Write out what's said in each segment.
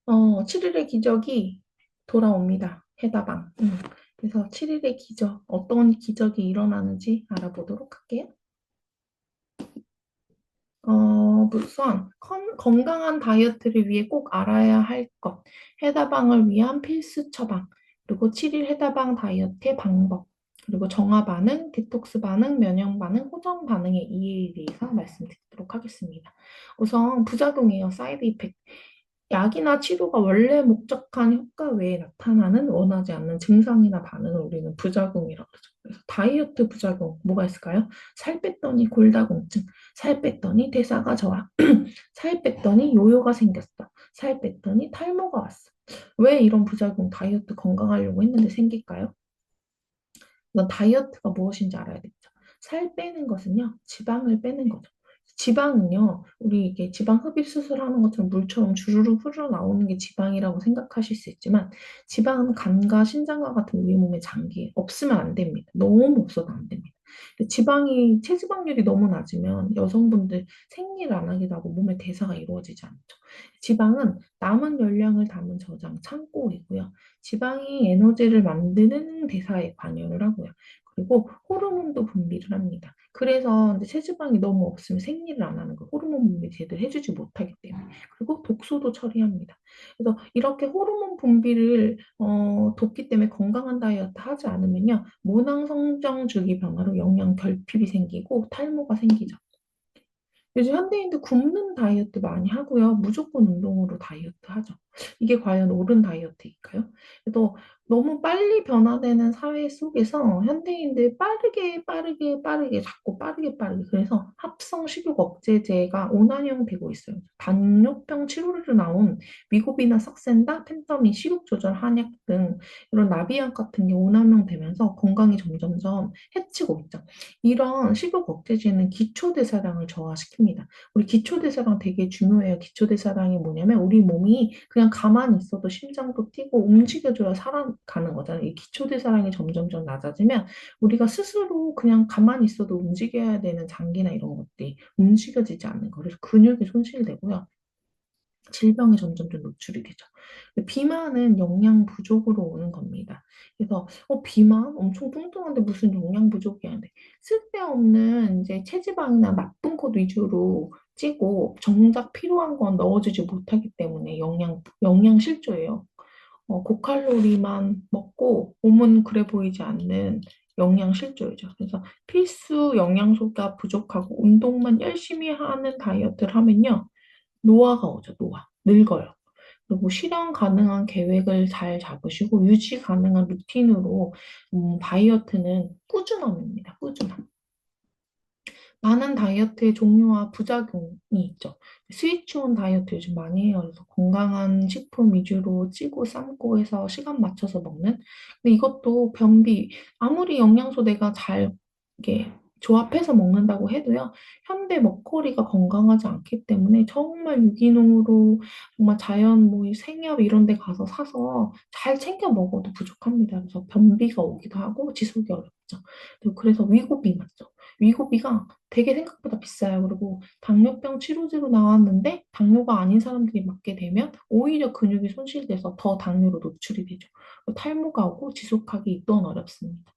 7일의 기적이 돌아옵니다. 해다방. 그래서 7일의 기적, 어떤 기적이 일어나는지 알아보도록 할게요. 우선 건강한 다이어트를 위해 꼭 알아야 할 것, 해다방을 위한 필수 처방, 그리고 7일 해다방 다이어트의 방법, 그리고 정화 반응, 디톡스 반응, 면역 반응, 호전 반응의 이해에 대해서 말씀드리도록 하겠습니다. 우선 부작용이에요. 사이드 이펙트. 약이나 치료가 원래 목적한 효과 외에 나타나는 원하지 않는 증상이나 반응을 우리는 부작용이라고 하죠. 그래서 다이어트 부작용 뭐가 있을까요? 살 뺐더니 골다공증, 살 뺐더니 대사가 저하, 살 뺐더니 요요가 생겼어, 살 뺐더니 탈모가 왔어. 왜 이런 부작용 다이어트 건강하려고 했는데 생길까요? 이건 다이어트가 무엇인지 알아야 되죠. 살 빼는 것은요, 지방을 빼는 거죠. 지방은요, 우리 이게 지방 흡입 수술하는 것처럼 물처럼 주르륵 흘러 나오는 게 지방이라고 생각하실 수 있지만, 지방은 간과 신장과 같은 우리 몸의 장기에 없으면 안 됩니다. 너무 없어도 안 됩니다. 근데 지방이, 체지방률이 너무 낮으면 여성분들 생리를 안 하기도 하고 몸의 대사가 이루어지지 않죠. 지방은 남은 열량을 담은 저장 창고이고요. 지방이 에너지를 만드는 대사에 관여를 하고요. 그리고 호르몬도 분비를 합니다. 그래서 이제 체지방이 너무 없으면 생리를 안 하는 거, 호르몬 분비 제대로 해주지 못하기 때문에. 그리고 독소도 처리합니다. 그래서 이렇게 호르몬 분비를 돕기 때문에 건강한 다이어트 하지 않으면요, 모낭 성장 주기 변화로 영양 결핍이 생기고 탈모가 생기죠. 요즘 현대인들 굶는 다이어트 많이 하고요. 무조건 운동으로 다이어트 하죠. 이게 과연 옳은 다이어트일까요? 또 너무 빨리 변화되는 사회 속에서 현대인들 빠르게 자꾸 빠르게 그래서 합성 식욕 억제제가 온환영되고 있어요. 당뇨병 치료로 나온 위고비나 삭센다, 펜타민, 식욕 조절 한약 등 이런 나비약 같은 게 온환영되면서 건강이 점점점 해치고 있죠. 이런 식욕 억제제는 기초대사량을 저하시킵니다. 우리 기초대사량 되게 중요해요. 기초대사량이 뭐냐면 우리 몸이 그냥 가만히 있어도 심장도 뛰고 움직여줘야 살아가는 거잖아요. 이 기초대사량이 점점점 낮아지면 우리가 스스로 그냥 가만히 있어도 움직여야 되는 장기나 이런 것들이 움직여지지 않는 거. 그래서 근육이 손실되고요. 질병에 점점점 노출이 되죠. 비만은 영양 부족으로 오는 겁니다. 그래서 비만 엄청 뚱뚱한데 무슨 영양 부족이야. 근데 쓸데없는 이제 체지방이나 나쁜 것 위주로 찌고 정작 필요한 건 넣어주지 못하기 때문에 영양 실조예요. 고칼로리만 먹고 몸은 그래 보이지 않는 영양 실조이죠. 그래서 필수 영양소가 부족하고 운동만 열심히 하는 다이어트를 하면요. 노화가 오죠, 노화. 늙어요. 그리고 실현 가능한 계획을 잘 잡으시고 유지 가능한 루틴으로 다이어트는 꾸준함입니다. 꾸준함. 많은 다이어트의 종류와 부작용이 있죠. 스위치온 다이어트 요즘 많이 해요. 그래서 건강한 식품 위주로 찌고 삶고 해서 시간 맞춰서 먹는. 근데 이것도 변비, 아무리 영양소 내가 잘 이게 조합해서 먹는다고 해도요, 현대 먹거리가 건강하지 않기 때문에 정말 유기농으로 정말 자연 뭐 생협 이런 데 가서 사서 잘 챙겨 먹어도 부족합니다. 그래서 변비가 오기도 하고 지속이 어렵죠. 그리고 그래서 위고비 맞죠. 위고비가 되게 생각보다 비싸요. 그리고 당뇨병 치료제로 나왔는데 당뇨가 아닌 사람들이 맞게 되면 오히려 근육이 손실돼서 더 당뇨로 노출이 되죠. 탈모가 오고 지속하기 또한 어렵습니다.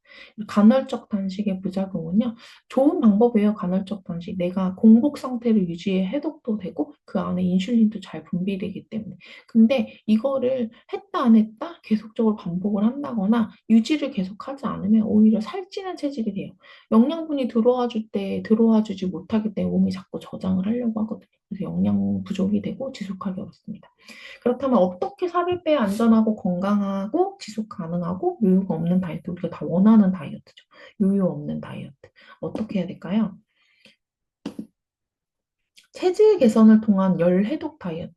간헐적 단식의 부작용은요. 좋은 방법이에요. 간헐적 단식. 내가 공복 상태를 유지해 해독도 되고 그 안에 인슐린도 잘 분비되기 때문에. 근데 이거를 했다 안 했다 계속적으로 반복을 한다거나 유지를 계속하지 않으면 오히려 살찌는 체질이 돼요. 영양분이 들어와 줄 때 들어와 주지 못하기 때문에 몸이 자꾸 저장을 하려고 하거든요. 그래서 영양 부족이 되고 지속하기 어렵습니다. 그렇다면 어떻게 살을 빼야 안전하고 건강하고 지속 가능하고 요요가 없는 다이어트, 우리가 다 원하는 다이어트죠. 요요 없는 다이어트. 어떻게 해야 될까요? 체질 개선을 통한 열 해독 다이어트.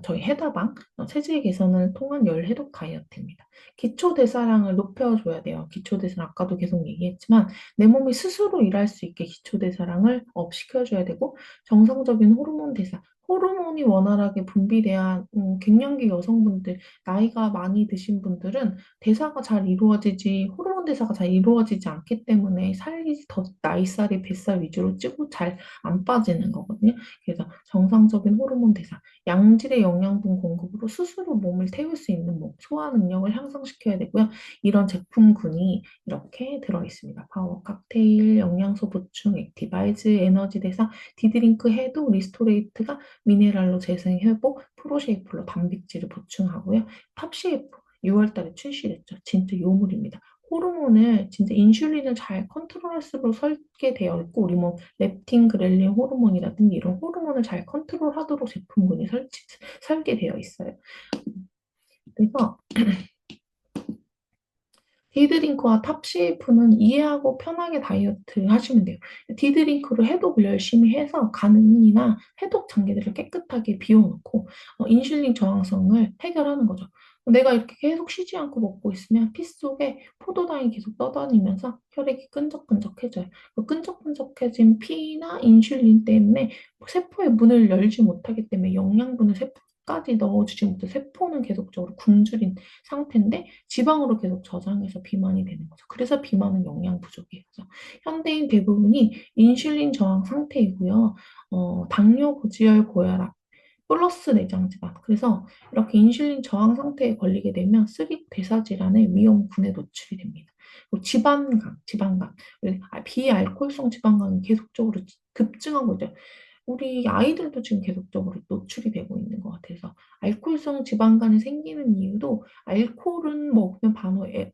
저희 해다방 체질 개선을 통한 열 해독 다이어트입니다. 기초 대사량을 높여줘야 돼요. 기초 대사량 아까도 계속 얘기했지만 내 몸이 스스로 일할 수 있게 기초 대사량을 업 시켜줘야 되고 정상적인 호르몬 대사, 호르몬이 원활하게 분비돼야 갱년기 여성분들, 나이가 많이 드신 분들은 대사가 잘 이루어지지, 호르몬 대사가 잘 이루어지지 않기 때문에 살이 더 나이살이 뱃살 위주로 찌고 잘 안 빠지는 거거든요. 그래서 정상적인 호르몬 대사, 양질의 영양분 공급으로 스스로 몸을 태울 수 있는 소화 능력을 향상시켜야 되고요. 이런 제품군이 이렇게 들어있습니다. 파워 칵테일, 영양소 보충, 액티바이즈, 에너지 대사, 디드링크 해독, 리스토레이트가 미네랄로 재생 회복, 프로쉐이플로 단백질을 보충하고요. 탑쉐이프 6월 달에 출시됐죠. 진짜 요물입니다. 호르몬을 진짜 인슐린을 잘 컨트롤할 수 설계되어 있고 우리 몸 렙틴, 그렐린 호르몬이라든지 이런 호르몬을 잘 컨트롤하도록 제품군이 설계되어 있어요. 그래서 디드링크와 탑쉐이프는 이해하고 편하게 다이어트 하시면 돼요. 디드링크로 해독을 열심히 해서 간이나 해독 장기들을 깨끗하게 비워놓고 인슐린 저항성을 해결하는 거죠. 내가 이렇게 계속 쉬지 않고 먹고 있으면 피 속에 포도당이 계속 떠다니면서 혈액이 끈적끈적해져요. 그 끈적끈적해진 피나 인슐린 때문에 세포의 문을 열지 못하기 때문에 영양분을 세포까지 넣어주지 못해 세포는 계속적으로 굶주린 상태인데 지방으로 계속 저장해서 비만이 되는 거죠. 그래서 비만은 영양 부족이에요. 그래서 현대인 대부분이 인슐린 저항 상태이고요. 당뇨, 고지혈, 고혈압, 플러스 내장지방. 그래서 이렇게 인슐린 저항 상태에 걸리게 되면 쓰리 대사 질환의 위험군에 노출이 됩니다. 그리고 지방간, 비알코올성 지방간이 계속적으로 급증하고 있죠. 우리 아이들도 지금 계속적으로 노출이 되고 있는 것 같아서 알코올성 지방간이 생기는 이유도 알코올은 먹으면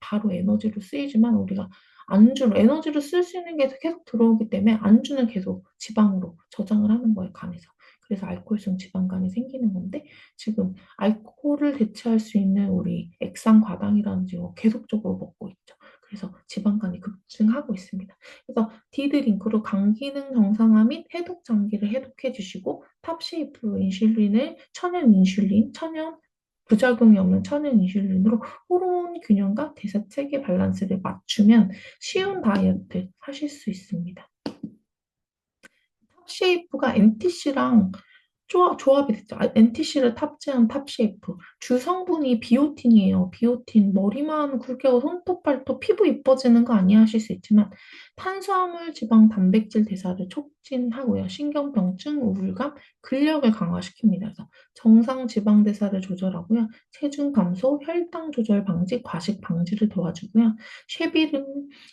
바로 에너지로 쓰이지만 우리가 안주로 에너지로 쓸 수 있는 게 계속 들어오기 때문에 안주는 계속 지방으로 저장을 하는 거예요, 간에서. 그래서 알코올성 지방간이 생기는 건데 지금 알코올을 대체할 수 있는 우리 액상과당이라든지 계속적으로 먹고 있죠. 그래서 지방간이 급증하고 있습니다. 그래서 디드링크로 간 기능 정상화 및 해독 장기를 해독해 주시고 탑쉐이프 인슐린을 천연 인슐린, 부작용이 없는 천연 인슐린으로 호르몬 균형과 대사 체계 밸런스를 맞추면 쉬운 다이어트 하실 수 있습니다. 탑쉐이프가 NTC랑 조합이 됐죠. NTC를 탑재한 탑쉐이프. 주 성분이 비오틴이에요. 비오틴. 머리만 굵게 하고 손톱, 발톱, 피부 이뻐지는 거 아니야 하실 수 있지만 탄수화물, 지방, 단백질 대사를 촉진하고요. 신경병증, 우울감, 근력을 강화시킵니다. 그래서 정상 지방 대사를 조절하고요. 체중 감소, 혈당 조절 방지, 과식 방지를 도와주고요. 쉐비름,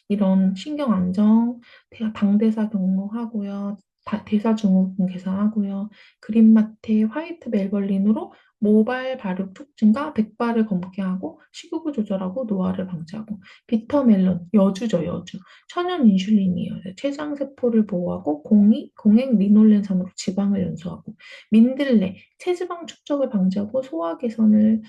이런 신경 안정, 당 대사 경로하고요. 대사 증후군 개선하고요. 그린마테 화이트 멜벌린으로 모발 발육 촉진과 백발을 검게 하고 식욕을 조절하고 노화를 방지하고 비터멜론 여주죠 여주 천연 인슐린이에요. 췌장 세포를 보호하고 공액 리놀렌산으로 지방을 연소하고 민들레 체지방 축적을 방지하고 소화 개선을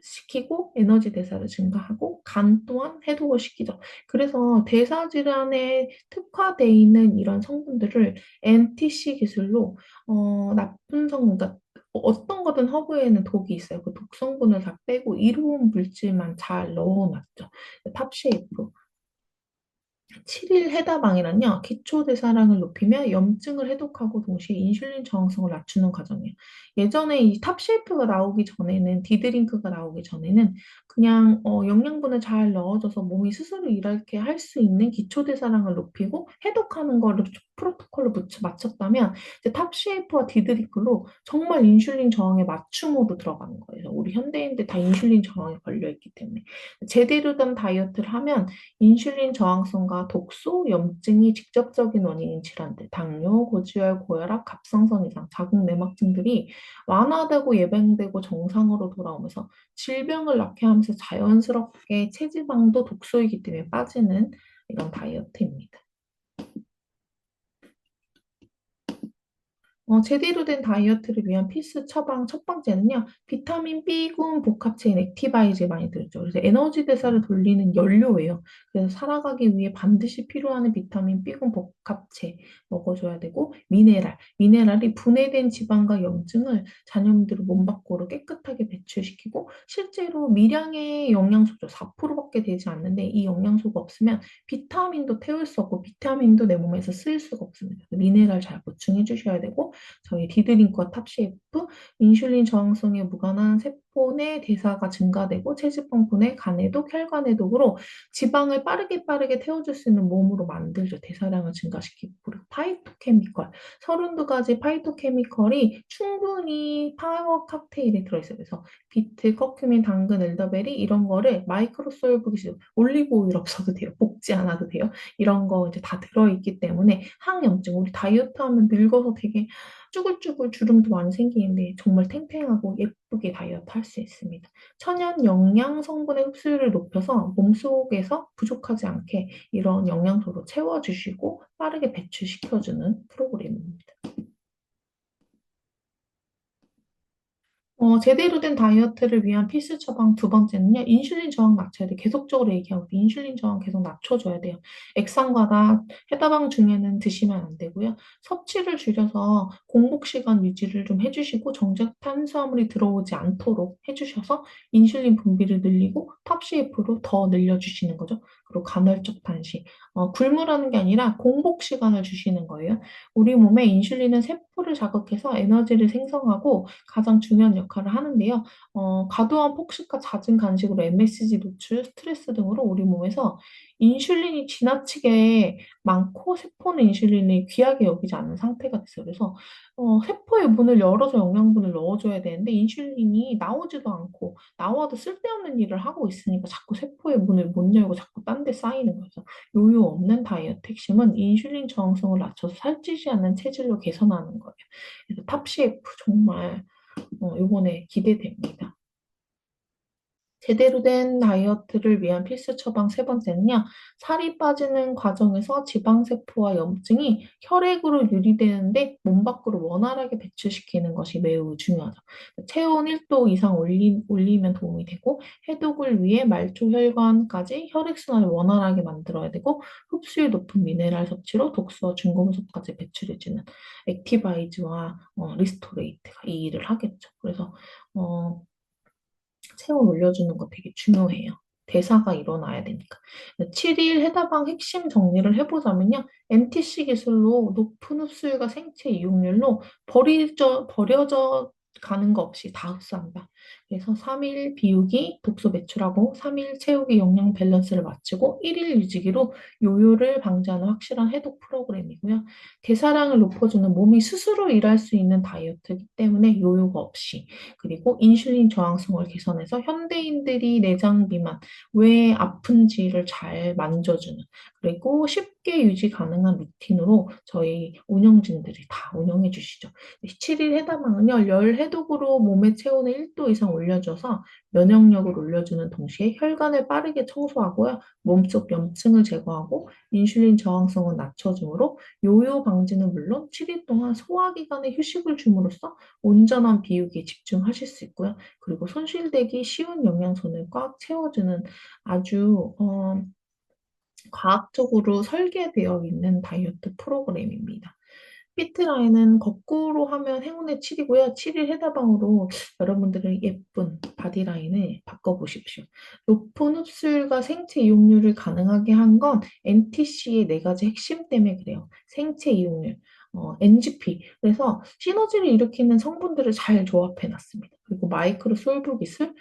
시키고 에너지 대사를 증가하고 간 또한 해독을 시키죠. 그래서 대사 질환에 특화되어 있는 이런 성분들을 NTC 기술로 나쁜 성분, 그러니까 어떤 거든 허브에는 독이 있어요. 그 독 성분을 다 빼고 이로운 물질만 잘 넣어놨죠. 탑쉐이프. 7일 해다방이란요, 기초 대사량을 높이며 염증을 해독하고 동시에 인슐린 저항성을 낮추는 과정이에요. 예전에 이 탑쉐이프가 나오기 전에는, 디드링크가 나오기 전에는 그냥 영양분을 잘 넣어줘서 몸이 스스로 일하게 할 수 있는 기초 대사량을 높이고 해독하는 거를 프로토콜로 맞췄다면 이제 탑쉐이프와 디드링크로 정말 인슐린 저항의 맞춤으로 들어가는 거예요. 우리 현대인들 다 인슐린 저항에 걸려있기 때문에 제대로 된 다이어트를 하면 인슐린 저항성과 독소, 염증이 직접적인 원인인 질환들, 당뇨, 고지혈, 고혈압, 갑상선 이상, 자궁 내막증들이 완화되고 예방되고 정상으로 돌아오면서 질병을 낳게 하면서 자연스럽게 체지방도 독소이기 때문에 빠지는 이런 다이어트입니다. 제대로 된 다이어트를 위한 필수 처방 첫 번째는요, 비타민 B군 복합체인 액티바이즈 많이 들었죠. 그래서 에너지 대사를 돌리는 연료예요. 그래서 살아가기 위해 반드시 필요한 비타민 B군 복합체 먹어줘야 되고, 미네랄이 분해된 지방과 염증을 잔여물들을 몸 밖으로 깨끗하게 배출시키고, 실제로 미량의 영양소죠. 4%밖에 되지 않는데 이 영양소가 없으면 비타민도 태울 수 없고, 비타민도 내 몸에서 쓰일 수가 없습니다. 미네랄 잘 보충해 주셔야 되고, 있고 저희 디드링크와 탑시에프 인슐린 저항성에 무관한 세포 내 대사가 증가되고 체지방 분해, 간해독, 혈관해독으로 지방을 빠르게 태워줄 수 있는 몸으로 만들죠. 대사량을 증가시키고 그리고 파이토케미컬 32가지 파이토케미컬이 충분히 파워 칵테일에 들어있어요. 그래서 비트, 커큐민, 당근, 엘더베리 이런 거를 마이크로 솔브기 올리브 오일 없어도 돼요. 볶지 않아도 돼요. 이런 거 이제 다 들어있기 때문에 항염증, 우리 다이어트 하면 늙어서 되게 쭈글쭈글 주름도 많이 생기는데 정말 탱탱하고 예쁘게 다이어트 할 수 있습니다. 천연 영양 성분의 흡수율을 높여서 몸속에서 부족하지 않게 이런 영양소로 채워주시고 빠르게 배출시켜주는 프로그램입니다. 제대로 된 다이어트를 위한 필수 처방 두 번째는요, 인슐린 저항 낮춰야 돼요. 계속적으로 얘기하거든요. 인슐린 저항 계속 낮춰줘야 돼요. 액상과다 해다방 중에는 드시면 안 되고요. 섭취를 줄여서 공복 시간 유지를 좀 해주시고, 정작 탄수화물이 들어오지 않도록 해주셔서 인슐린 분비를 늘리고 탑시에프로 더 늘려주시는 거죠. 그리고 간헐적 단식. 굶으라는 게 아니라 공복 시간을 주시는 거예요. 우리 몸에 인슐린은 세포를 자극해서 에너지를 생성하고 가장 중요한 역할을 하는데요. 과도한 폭식과 잦은 간식으로 MSG 노출, 스트레스 등으로 우리 몸에서 인슐린이 지나치게 많고 세포는 인슐린을 귀하게 여기지 않는 상태가 됐어요. 그래서 세포의 문을 열어서 영양분을 넣어줘야 되는데 인슐린이 나오지도 않고 나와도 쓸데없는 일을 하고 있으니까 자꾸 세포의 문을 못 열고 자꾸 딴 데 쌓이는 거죠. 요요 없는 다이어트 핵심은 인슐린 저항성을 낮춰서 살찌지 않는 체질로 개선하는 거예요. 그래서 탑시에프 정말 이번에 기대됩니다. 제대로 된 다이어트를 위한 필수 처방 세 번째는요, 살이 빠지는 과정에서 지방세포와 염증이 혈액으로 유리되는데 몸 밖으로 원활하게 배출시키는 것이 매우 중요하죠. 체온 1도 이상 올리면 도움이 되고, 해독을 위해 말초혈관까지 혈액순환을 원활하게 만들어야 되고, 흡수율 높은 미네랄 섭취로 독소와 중금속까지 배출해주는 액티바이즈와 리스토레이트가 이 일을 하겠죠. 그래서 어, 체온 올려주는 거 되게 중요해요. 대사가 일어나야 되니까. 7일 해다방 핵심 정리를 해보자면요. MTC 기술로 높은 흡수율과 생체 이용률로 버려져 가는 거 없이 다 흡수한다. 그래서 3일 비우기, 독소 배출하고 3일 채우기 영양 밸런스를 맞추고 1일 유지기로 요요를 방지하는 확실한 해독 프로그램이고요. 대사량을 높여주는 몸이 스스로 일할 수 있는 다이어트이기 때문에 요요가 없이 그리고 인슐린 저항성을 개선해서 현대인들이 내장 비만, 왜 아픈지를 잘 만져주는 그리고 쉽게 유지 가능한 루틴으로 저희 운영진들이 다 운영해 주시죠. 7일 해담항은요, 열 해독으로 몸의 체온을 1도 이상 올려줘서 면역력을 올려주는 동시에 혈관을 빠르게 청소하고요, 몸속 염증을 제거하고 인슐린 저항성을 낮춰주므로 요요 방지는 물론 7일 동안 소화기관에 휴식을 줌으로써 온전한 비유기에 집중하실 수 있고요. 그리고 손실되기 쉬운 영양소를 꽉 채워주는 아주 과학적으로 설계되어 있는 다이어트 프로그램입니다. 피트라인은 거꾸로 하면 행운의 7이고요. 7일 해다방으로 여러분들의 예쁜 바디라인을 바꿔보십시오. 높은 흡수율과 생체 이용률을 가능하게 한 건 NTC의 네 가지 핵심 때문에 그래요. 생체 이용률, NGP. 그래서 시너지를 일으키는 성분들을 잘 조합해 놨습니다. 그리고 마이크로 솔브 기술,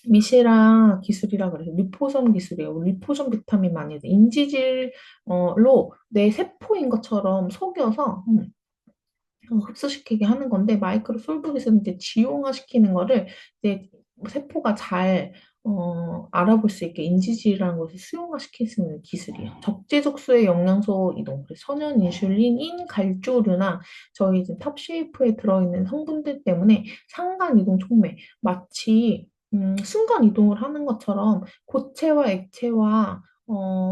미쉐라 기술이라 그래서 리포솜 기술이에요. 리포솜 비타민 많이 해서 인지질로 내 세포인 것처럼 속여서 흡수시키게 하는 건데 마이크로 솔브기술은 이제 지용화시키는 거를 이제 세포가 잘 알아볼 수 있게 인지질이라는 것을 수용화시킬 수 있는 기술이에요. 적재적소의 영양소 이동, 그래서 천연 인슐린, 갈조류나 저희 이제 탑쉐이프에 들어있는 성분들 때문에 상간 이동 촉매, 마치 순간 이동을 하는 것처럼 고체와 액체와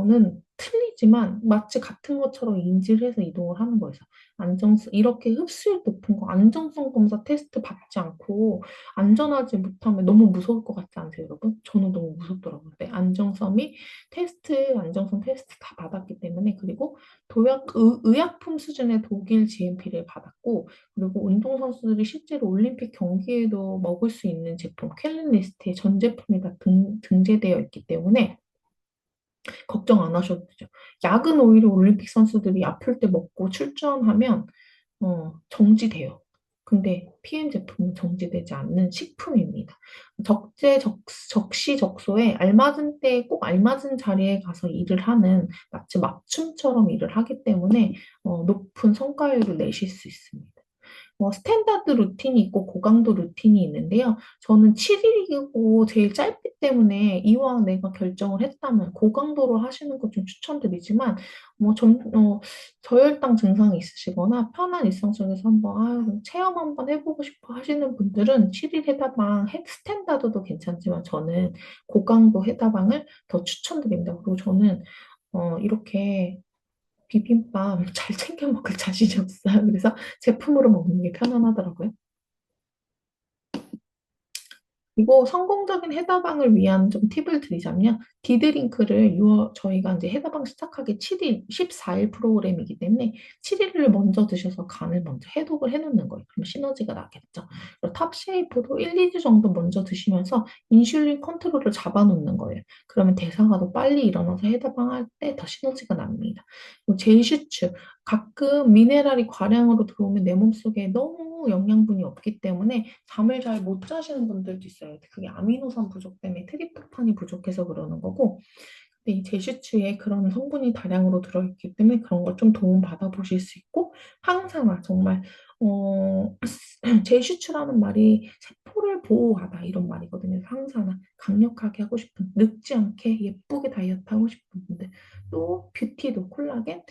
는 틀리지만 마치 같은 것처럼 인지를 해서 이동을 하는 거예요. 안정성, 이렇게 흡수율 높은 거 안정성 검사 테스트 받지 않고 안전하지 못하면 너무 무서울 것 같지 않으세요, 여러분? 저는 너무 무섭더라고요. 네, 안정성 테스트 다 받았기 때문에 그리고 의약품 수준의 독일 GMP를 받았고 그리고 운동선수들이 실제로 올림픽 경기에도 먹을 수 있는 제품 캘린 리스트에 전 제품이 다 등재되어 있기 때문에 걱정 안 하셔도 되죠. 약은 오히려 올림픽 선수들이 아플 때 먹고 출전하면 정지돼요. 근데 PM 제품은 정지되지 않는 식품입니다. 적시적소에 알맞은 때에 꼭 알맞은 자리에 가서 일을 하는 마치 맞춤처럼 일을 하기 때문에 높은 성과율을 내실 수 있습니다. 스탠다드 루틴이 있고 고강도 루틴이 있는데요. 저는 7일이고 제일 짧기 때문에 이왕 내가 결정을 했다면 고강도로 하시는 거 좀 추천드리지만 저혈당 증상이 있으시거나 편한 일상 속에서 체험 한번 해보고 싶어 하시는 분들은 7일 해다방 스탠다드도 괜찮지만 저는 고강도 해다방을 더 추천드립니다. 그리고 저는 이렇게 비빔밥 잘 챙겨 먹을 자신이 없어요. 그래서 제품으로 먹는 게 편안하더라고요. 그리고 성공적인 해다방을 위한 좀 팁을 드리자면, 디드링크를 저희가 이제 해다방 시작하기 7일, 14일 프로그램이기 때문에 7일을 먼저 드셔서 간을 먼저 해독을 해놓는 거예요. 그럼 시너지가 나겠죠. 그리고 탑쉐이프도 1, 2주 정도 먼저 드시면서 인슐린 컨트롤을 잡아놓는 거예요. 그러면 대사가 더 빨리 일어나서 해다방 할 때 더 시너지가 납니다. 그리고 제이슈츠, 가끔 미네랄이 과량으로 들어오면 내 몸속에 너무 영양분이 없기 때문에 잠을 잘 못 자시는 분들도 있어요. 그게 아미노산 부족 때문에 트립토판이 부족해서 그러는 거고, 근데 이 제슈츠에 그런 성분이 다량으로 들어있기 때문에 그런 걸 좀 도움 받아보실 수 있고, 항산화 정말 제슈츠라는 말이 세포를 보호하다 이런 말이거든요. 항산화 강력하게 하고 싶은, 늙지 않게 예쁘게 다이어트 하고 싶은 분들, 또 뷰티도 콜라겐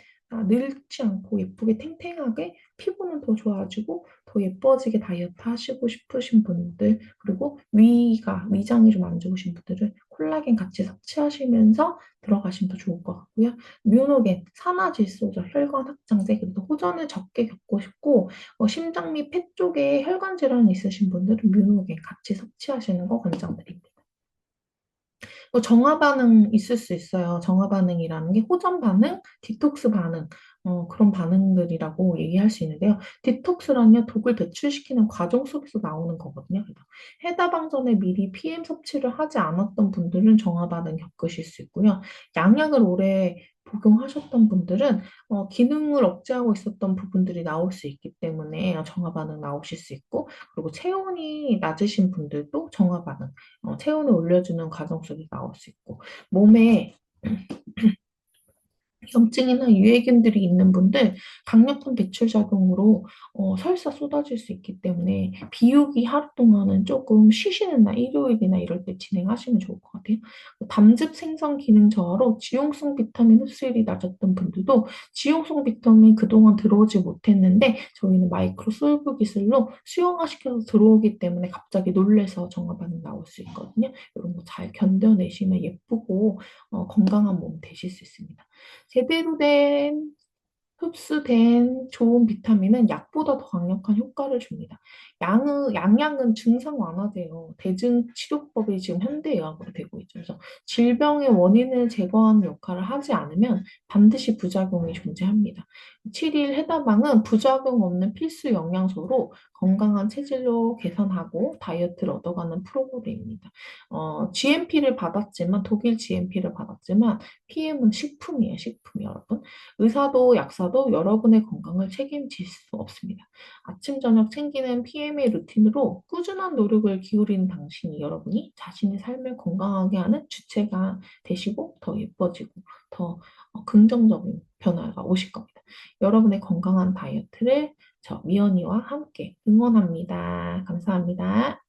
늙지 않고 예쁘게 탱탱하게 피부는 더 좋아지고 더 예뻐지게 다이어트 하시고 싶으신 분들, 그리고 위장이 좀 안 좋으신 분들은 콜라겐 같이 섭취하시면서 들어가시면 더 좋을 것 같고요. 뮤노겐, 산화질소죠. 혈관 확장제. 그래도 호전을 적게 겪고 싶고 심장 및 폐 쪽에 혈관 질환이 있으신 분들은 뮤노겐 같이 섭취하시는 거 권장드립니다. 정화 반응 있을 수 있어요. 정화 반응이라는 게 호전 반응, 디톡스 반응, 그런 반응들이라고 얘기할 수 있는데요. 디톡스란요, 독을 배출시키는 과정 속에서 나오는 거거든요. 그래서 해다방 전에 미리 PM 섭취를 하지 않았던 분들은 정화 반응 겪으실 수 있고요. 양약을 오래 복용하셨던 분들은 기능을 억제하고 있었던 부분들이 나올 수 있기 때문에 정화 반응 나오실 수 있고, 그리고 체온이 낮으신 분들도 정화 반응, 체온을 올려주는 과정 속에 나올 수 있고, 몸에 염증이나 유해균들이 있는 분들 강력한 배출 작용으로 설사 쏟아질 수 있기 때문에 비우기 하루 동안은 조금 쉬시는 날 일요일이나 이럴 때 진행하시면 좋을 것 같아요. 담즙 생성 기능 저하로 지용성 비타민 흡수율이 낮았던 분들도 지용성 비타민 그동안 들어오지 못했는데 저희는 마이크로 솔브 기술로 수용화시켜서 들어오기 때문에 갑자기 놀래서 정화 반응 나올 수 있거든요. 이런 거 잘 견뎌내시면 예쁘고 건강한 몸 되실 수 있습니다. 제대로 된 흡수된 좋은 비타민은 약보다 더 강력한 효과를 줍니다. 양약은 증상 완화돼요. 대증 치료법이 지금 현대의학으로 되고 있죠. 그래서 질병의 원인을 제거하는 역할을 하지 않으면 반드시 부작용이 존재합니다. 7일 해다방은 부작용 없는 필수 영양소로 건강한 체질로 개선하고 다이어트를 얻어가는 프로그램입니다. GMP를 받았지만 독일 GMP를 받았지만 PM은 식품이에요, 식품 여러분. 의사도 약사도 여러분의 건강을 책임질 수 없습니다. 아침, 저녁 챙기는 PM의 루틴으로 꾸준한 노력을 기울이는 당신이 여러분이 자신의 삶을 건강하게 하는 주체가 되시고 더 예뻐지고 더 긍정적인 변화가 오실 겁니다. 여러분의 건강한 다이어트를 저 미연이와 함께 응원합니다. 감사합니다.